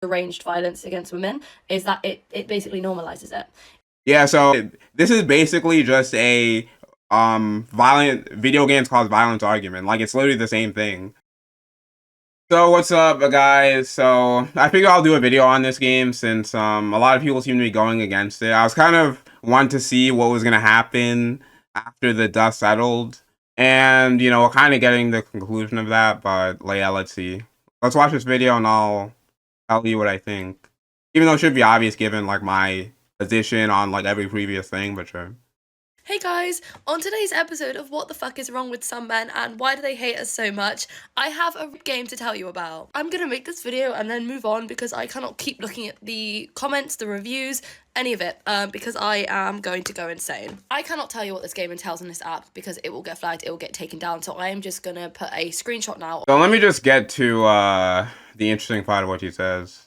deranged violence against women is that it basically normalizes it. Yeah, so this is basically just a violent video games cause violence argument. Like, it's literally the same thing. So what's up, guys? So I figured I'll do a video on this game since a lot of people seem to be going against it. I was kind of wanting to see what was gonna happen after the dust settled, and you know, we're kind of getting the conclusion of that. But like, yeah, let's see. Let's watch this video, and I'll tell you what I think. Even though it should be obvious given like my position on like every previous thing, but sure. Hey guys, on today's episode of What the Fuck is Wrong with Some Men and Why Do They Hate Us So Much, I have a game to tell you about. I'm gonna make this video and then move on because I cannot keep looking at the comments, the reviews, any of it, because I am going to go insane. I cannot tell you what this game entails in this app because it will get flagged, it will get taken down, so I am just gonna put a screenshot now. So let me just get to the interesting part of what he says.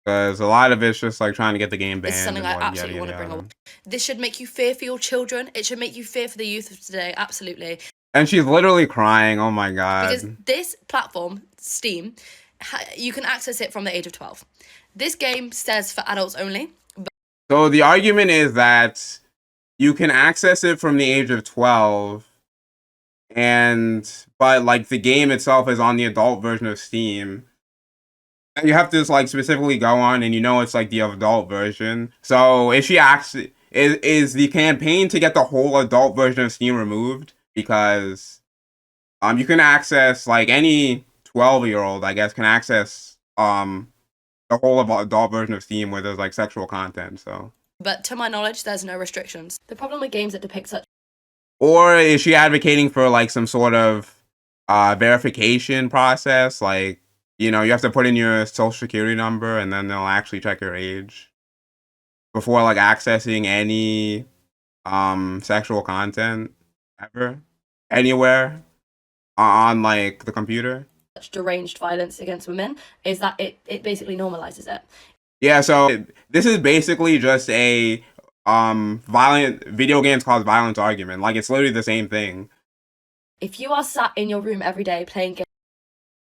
Because a lot of it's just like trying to get the game banned. This is something I absolutely want to bring up. This should make you fear for your children. It should make you fear for the youth of today. Absolutely. And she's literally crying. Oh my god. Because this platform, Steam, you can access it from the age of 12. This game says for adults only. So the argument is that you can access it from the age of 12, but like the game itself is on the adult version of Steam. And you have to like specifically go on, and you know it's like the adult version. So if she actually is the campaign to get the whole adult version of Steam removed, because you can access like any 12-year-old, I guess, can access the whole of adult version of Steam where there's like sexual content. So, but to my knowledge, there's no restrictions. The problem with games that depict such, or is she advocating for like some sort of verification process, like? You know, you have to put in your social security number and then they'll actually check your age before like accessing any sexual content ever anywhere on like the computer. Such deranged violence against women is that it basically normalizes it. Yeah, so this is basically just a violent video games cause violence argument. Like, it's literally the same thing. If you are sat in your room every day playing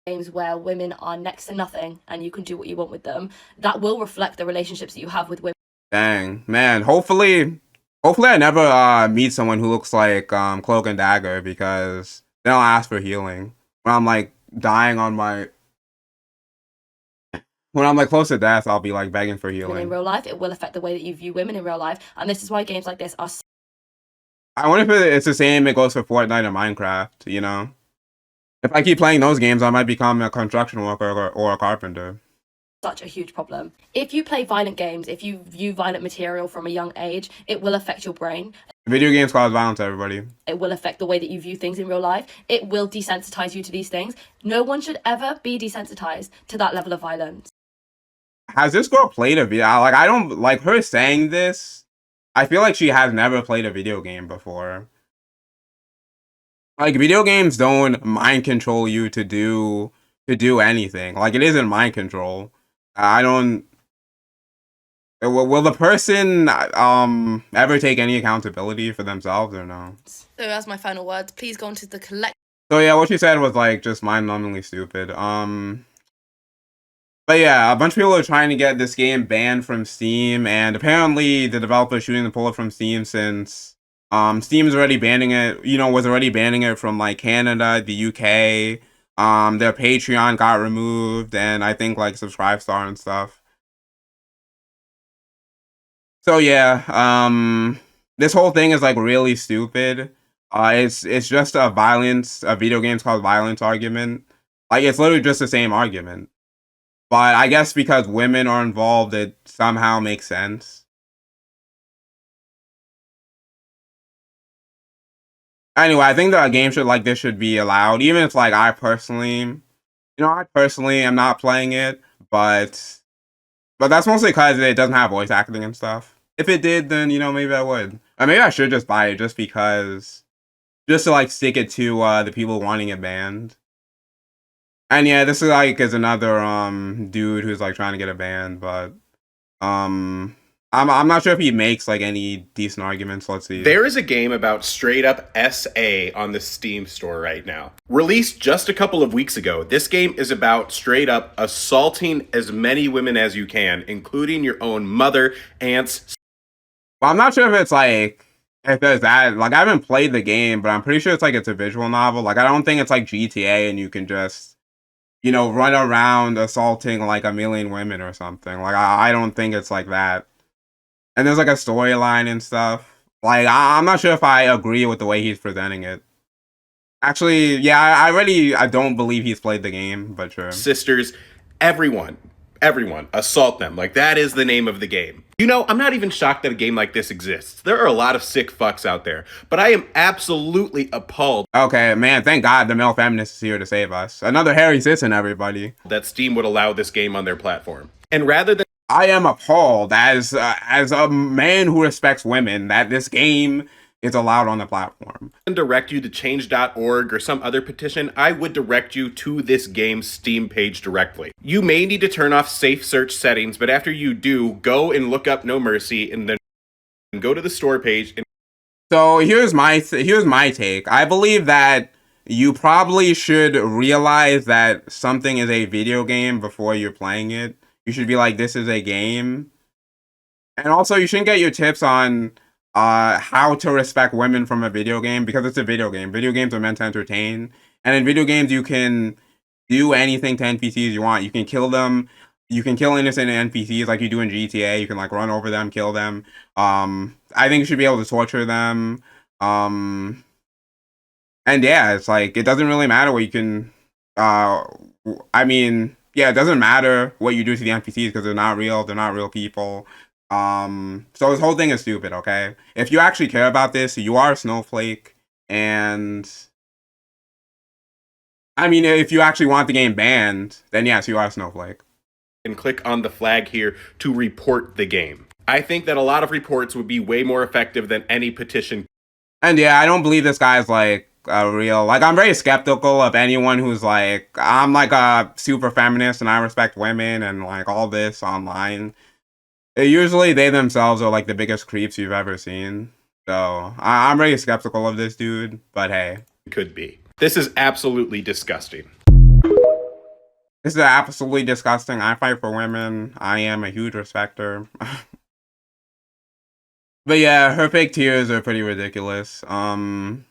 games where women are next to nothing and you can do what you want with them, that will reflect the relationships that you have with women. Dang, man. Hopefully I never meet someone who looks like Cloak and Dagger, because then I'll ask for healing when I'm like dying on my when I'm like close to death. I'll be like begging for healing. In real life, it will affect the way that you view women in real life, and this is why games like this are. I wonder if it's the same it goes for Fortnite and Minecraft, you know? If I keep playing those games, I might become a construction worker or a carpenter. Such a huge problem. If you play violent games, if you view violent material from a young age, it will affect your brain. Video games cause violence, everybody. It will affect the way that you view things in real life. It will desensitize you to these things. No one should ever be desensitized to that level of violence. Has this girl played a video? Like, I don't like her saying this. I feel like she has never played a video game before. Like, video games don't mind control you to do anything. Like, it isn't mind control. I don't. Will the person ever take any accountability for themselves or no? So as my final words, please go into the collect. So yeah, what she said was like just mind-numbingly stupid. But yeah, a bunch of people are trying to get this game banned from Steam, and apparently the developer is shooting to pull it from Steam since Steam's already banning it. You know, was already banning it from like Canada, the UK. Their Patreon got removed, and I think like Subscribestar and stuff. So yeah, this whole thing is like really stupid. It's just a video games called violence argument. Like, it's literally just the same argument. But I guess because women are involved, it somehow makes sense. Anyway, I think that a game like this should be allowed, even if like I personally am not playing it, but that's mostly because it doesn't have voice acting and stuff. If it did, then you know, maybe I would. Or maybe I should just buy it just to like stick it to the people wanting it banned. And yeah, this is like another dude who's like trying to get it banned, but I'm not sure if he makes like any decent arguments. Let's see. There is a game about straight up SA on the Steam store right now. Released just a couple of weeks ago, this game is about straight up assaulting as many women as you can, including your own mother, aunts. Well, I'm not sure if it's like if there's that. Like I haven't played the game, but I'm pretty sure it's a visual novel. Like I don't think it's like GTA and you can just run around assaulting like a million women or something. Like I don't think it's like that. And there's like a storyline and stuff. Like I'm not sure if I agree with the way he's presenting it. Actually, yeah, I don't believe he's played the game, but sure. Sisters, everyone, assault them. Like, that is the name of the game. I'm not even shocked that a game like this exists. There are a lot of sick fucks out there, but I am absolutely appalled. Okay, man, thank God the male feminist is here to save us. Another Harry Sisson, everybody. That Steam would allow this game on their platform. And rather than I am appalled as a man who respects women that this game is allowed on the platform. direct you to change.org or some other petition, I would direct you to this game's Steam page directly. You may need to turn off safe search settings, but after you do, go and look up No Mercy and then go to the store page. So here's my take. I believe that you probably should realize that something is a video game before you're playing it. You should be like, this is a game. And also, you shouldn't get your tips on how to respect women from a video game because it's a video game. Video games are meant to entertain. And in video games, you can do anything to NPCs you want. You can kill them. You can kill innocent NPCs like you do in GTA. You can like run over them, kill them. I think you should be able to torture them. And yeah, it's like, it doesn't really matter what you can, I mean, yeah, it doesn't matter what you do to the NPCs because they're not real people. So this whole thing is stupid, okay? If you actually care about this, you are a snowflake, and I mean, if you actually want the game banned, then yes, you are a snowflake. And click on the flag here to report the game. I think that a lot of reports would be way more effective than any petition. And yeah, I don't believe this guy's like a real, like, I'm very skeptical of anyone who's like, I'm like a super feminist and I respect women and like all this online. Usually they themselves are like the biggest creeps you've ever seen. So I'm really skeptical of this dude, but hey. Could be. This is absolutely disgusting. This is absolutely disgusting. I fight for women. I am a huge respecter. But yeah, her fake tears are pretty ridiculous. But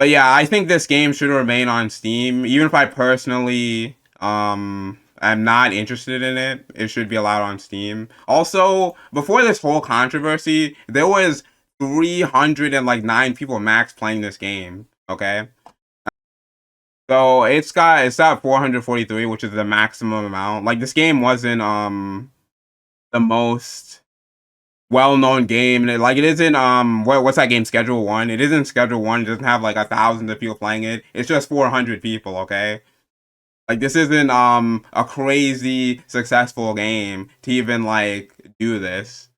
yeah, I think this game should remain on Steam. Even if I personally I'm not interested in it, it should be allowed on Steam. Also, before this whole controversy, there was 309 people max playing this game, okay? So it's at 443, which is the maximum amount. Like, this game wasn't the most well-known game. It isn't what's that game, Schedule 1? It isn't Schedule 1. It doesn't have like 1,000 of people playing it. It's just 400 people, okay? Like, this isn't a crazy successful game to even like do this.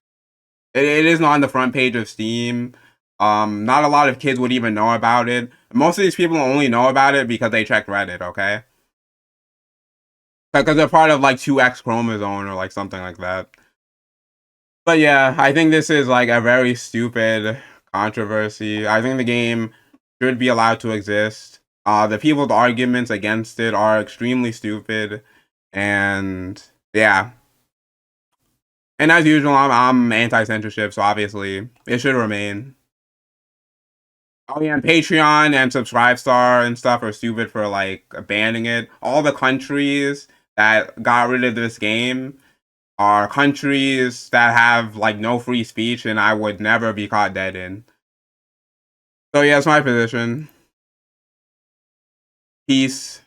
It isn't on the front page of Steam. Not a lot of kids would even know about it. Most of these people only know about it because they checked Reddit, okay? Because they're part of like 2X chromosome or like something like that. But yeah, I think this is like a very stupid controversy. I think the game should be allowed to exist. The people's arguments against it are extremely stupid, and yeah. And as usual, I'm anti-censorship, so obviously it should remain. Oh yeah, and Patreon and Subscribestar and stuff are stupid for like banning it. All the countries that got rid of this game are countries that have like no free speech, and I would never be caught dead in. So yeah, that's my position. Peace.